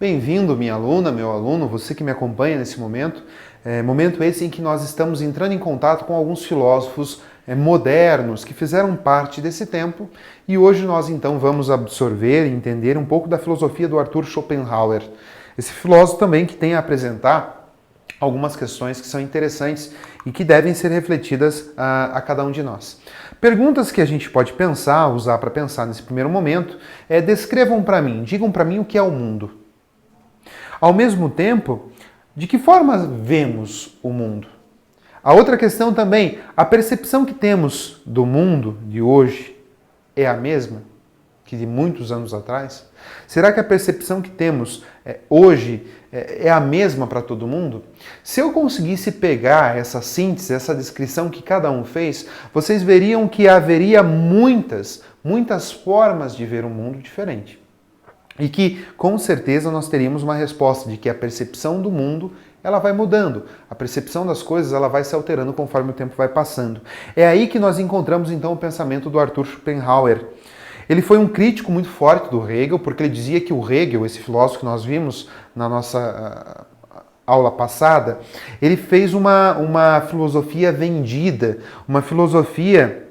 Bem-vindo, minha aluna, meu aluno, você que me acompanha nesse momento. Momento esse em que nós estamos entrando em contato com alguns filósofos modernos que fizeram parte desse tempo e hoje nós então vamos absorver e entender um pouco da filosofia do Arthur Schopenhauer. Esse filósofo também que tem a apresentar algumas questões que são interessantes e que devem ser refletidas a cada um de nós. Perguntas que a gente pode pensar, usar para pensar nesse primeiro momento, descrevam para mim, digam para mim o que é o mundo. Ao mesmo tempo, de que forma vemos o mundo? A outra questão também, a percepção que temos do mundo de hoje é a mesma que de muitos anos atrás? Será que a percepção que temos hoje é a mesma para todo mundo? Se eu conseguisse pegar essa síntese, essa descrição que cada um fez, vocês veriam que haveria muitas formas de ver o mundo diferente. E que, com certeza, nós teríamos uma resposta de que a percepção do mundo ela vai mudando. A percepção das coisas ela vai se alterando conforme o tempo vai passando. É aí que nós encontramos, então, o pensamento do Arthur Schopenhauer. Ele foi um crítico muito forte do Hegel, porque ele dizia que o Hegel, esse filósofo que nós vimos na nossa aula passada, ele fez uma filosofia vendida, uma filosofia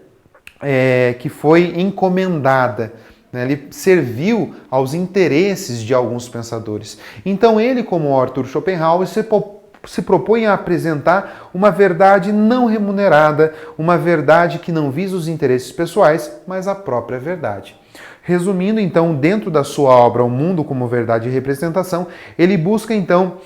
que foi encomendada. Ele serviu aos interesses de alguns pensadores. Então ele, como Arthur Schopenhauer, se propõe a apresentar uma verdade não remunerada, uma verdade que não visa os interesses pessoais, mas a própria verdade. Resumindo, então, dentro da sua obra O Mundo como Verdade e Representação, ele busca, então,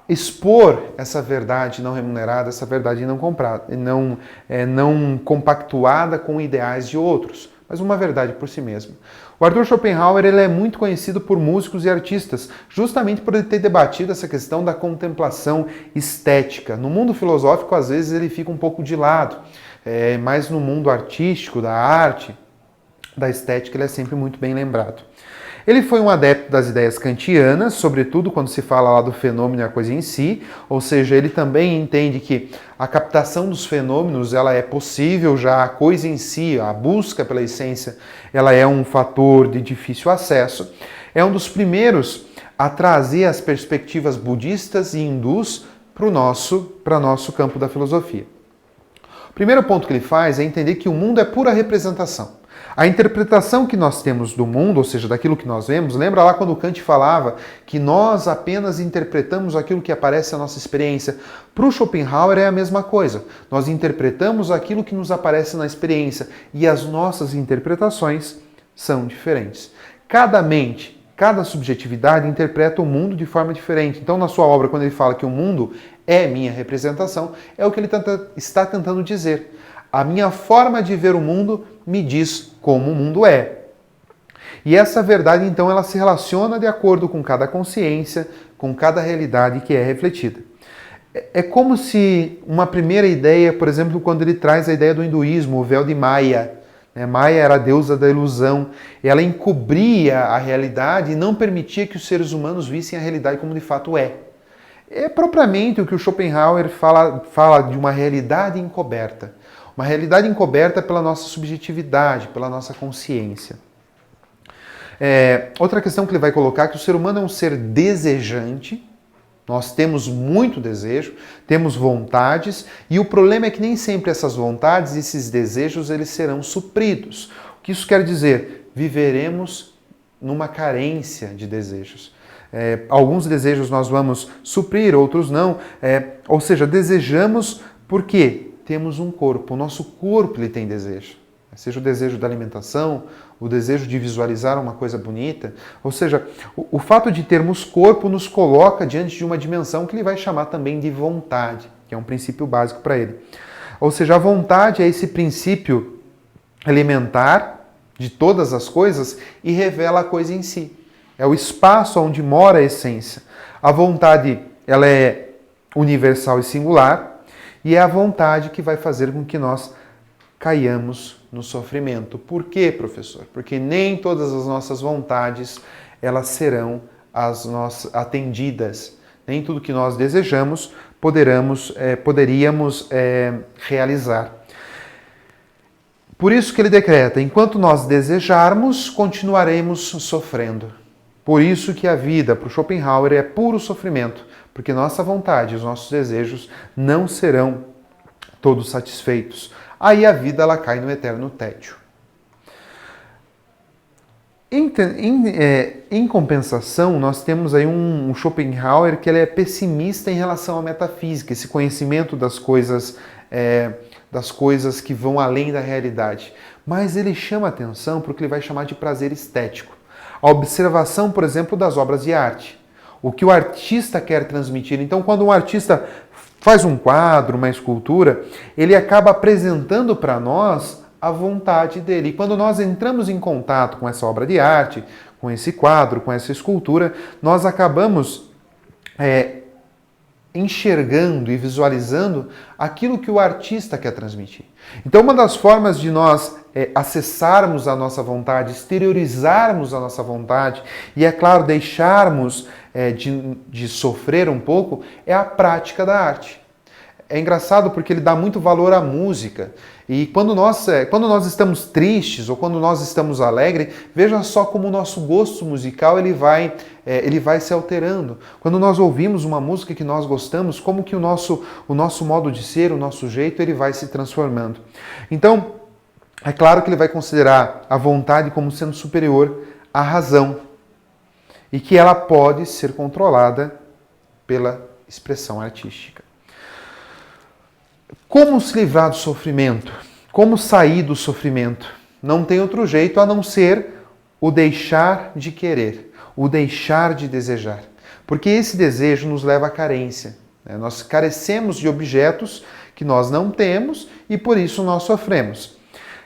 expor essa verdade não remunerada, essa verdade não comprada, não compactuada com ideais de outros, mas uma verdade por si mesmo. O Arthur Schopenhauer ele é muito conhecido por músicos e artistas, justamente por ele ter debatido essa questão da contemplação estética. No mundo filosófico, às vezes, ele fica um pouco de lado, mas no mundo artístico, da arte, da estética, ele é sempre muito bem lembrado. Ele foi um adepto das ideias kantianas, sobretudo quando se fala lá do fenômeno e a coisa em si, ou seja, ele também entende que a captação dos fenômenos ela é possível, já a coisa em si, a busca pela essência, ela é um fator de difícil acesso. É um dos primeiros a trazer as perspectivas budistas e hindus para o nosso campo da filosofia. O primeiro ponto que ele faz é entender que o mundo é pura representação. A interpretação que nós temos do mundo, ou seja, daquilo que nós vemos, lembra lá quando Kant falava que nós apenas interpretamos aquilo que aparece na nossa experiência? Para o Schopenhauer é a mesma coisa. Nós interpretamos aquilo que nos aparece na experiência e as nossas interpretações são diferentes. Cada mente, cada subjetividade interpreta o mundo de forma diferente. Então, na sua obra, quando ele fala que o mundo é minha representação, é o que ele está tentando dizer. A minha forma de ver o mundo me diz como o mundo é. E essa verdade, então, ela se relaciona de acordo com cada consciência, com cada realidade que é refletida. É como se uma primeira ideia, por exemplo, quando ele traz a ideia do hinduísmo, o véu de Maya. Maya era a deusa da ilusão. Ela encobria a realidade e não permitia que os seres humanos vissem a realidade como de fato é. É propriamente o que o Schopenhauer fala de uma realidade encoberta. Uma realidade encoberta pela nossa subjetividade, pela nossa consciência. Outra questão que ele vai colocar é que o ser humano é um ser desejante. Nós temos muito desejo, temos vontades, e o problema é que nem sempre essas vontades, esses desejos, eles serão supridos. O que isso quer dizer? Viveremos numa carência de desejos. Alguns desejos nós vamos suprir, outros não. Ou seja, desejamos por quê? Temos um corpo, o nosso corpo ele tem desejo. Seja o desejo da alimentação, o desejo de visualizar uma coisa bonita. Ou seja, o fato de termos corpo nos coloca diante de uma dimensão que ele vai chamar também de vontade, que é um princípio básico para ele. Ou seja, a vontade é esse princípio elementar de todas as coisas e revela a coisa em si. É o espaço onde mora a essência. A vontade ela é universal e singular, e é a vontade que vai fazer com que nós caiamos no sofrimento. Por quê, professor? Porque nem todas as nossas vontades elas serão atendidas. Nem tudo que nós desejamos poderíamos realizar. Por isso que ele decreta, enquanto nós desejarmos, continuaremos sofrendo. Por isso que a vida, para o Schopenhauer, é puro sofrimento, porque nossa vontade, os nossos desejos não serão todos satisfeitos. Aí a vida ela cai no eterno tédio. Em compensação, nós temos aí um Schopenhauer que ele é pessimista em relação à metafísica, esse conhecimento das coisas que vão além da realidade. Mas ele chama atenção para o que ele vai chamar de prazer estético. A observação, por exemplo, das obras de arte. O que o artista quer transmitir. Então, quando um artista faz um quadro, uma escultura, ele acaba apresentando para nós a vontade dele. E quando nós entramos em contato com essa obra de arte, com esse quadro, com essa escultura, nós acabamos enxergando e visualizando aquilo que o artista quer transmitir. Então, uma das formas de nós acessarmos a nossa vontade, exteriorizarmos a nossa vontade e, é claro, deixarmos de sofrer um pouco, é a prática da arte. É engraçado porque ele dá muito valor à música. E quando nós estamos tristes ou quando nós estamos alegres, veja só como o nosso gosto musical ele vai se alterando. Quando nós ouvimos uma música que nós gostamos, como que o nosso modo de ser, o nosso jeito, ele vai se transformando. Então, é claro que ele vai considerar a vontade como sendo superior à razão e que ela pode ser controlada pela expressão artística. Como se livrar do sofrimento? Como sair do sofrimento? Não tem outro jeito a não ser o deixar de querer, o deixar de desejar. Porque esse desejo nos leva à carência. Nós carecemos de objetos que nós não temos e por isso nós sofremos.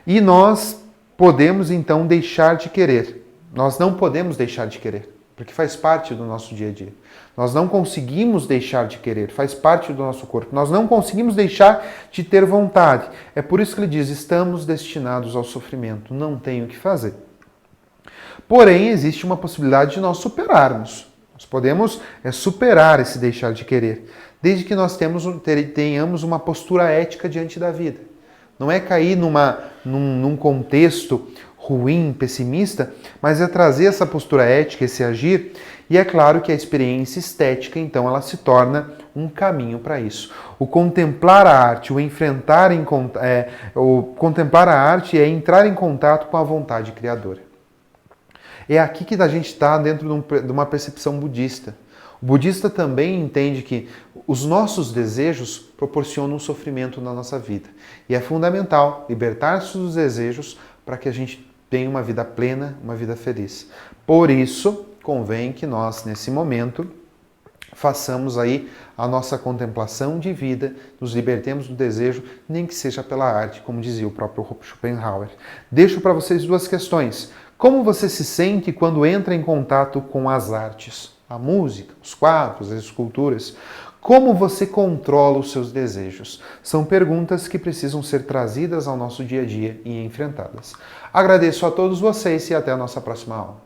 E nós podemos então deixar de querer. Nós não podemos deixar de querer, porque faz parte do nosso dia a dia. Nós não conseguimos deixar de querer, faz parte do nosso corpo. Nós não conseguimos deixar de ter vontade. É por isso que ele diz, estamos destinados ao sofrimento, não tem o que fazer. Porém, existe uma possibilidade de nós superarmos. Nós podemos superar esse deixar de querer, desde que nós tenhamos uma postura ética diante da vida. Não é cair num contexto ruim, pessimista, mas é trazer essa postura ética, esse agir. E é claro que a experiência estética, então, ela se torna um caminho para isso. O contemplar a arte, contemplar a arte é entrar em contato com a vontade criadora. É aqui que a gente está dentro de uma percepção budista. O budista também entende que os nossos desejos proporcionam sofrimento na nossa vida. E é fundamental libertar-se dos desejos para que a gente tenha uma vida plena, uma vida feliz. Por isso, convém que nós, nesse momento, façamos aí a nossa contemplação de vida, nos libertemos do desejo, nem que seja pela arte, como dizia o próprio Schopenhauer. Deixo para vocês duas questões. Como você se sente quando entra em contato com as artes? A música, os quadros, as esculturas. Como você controla os seus desejos? São perguntas que precisam ser trazidas ao nosso dia a dia e enfrentadas. Agradeço a todos vocês e até a nossa próxima aula.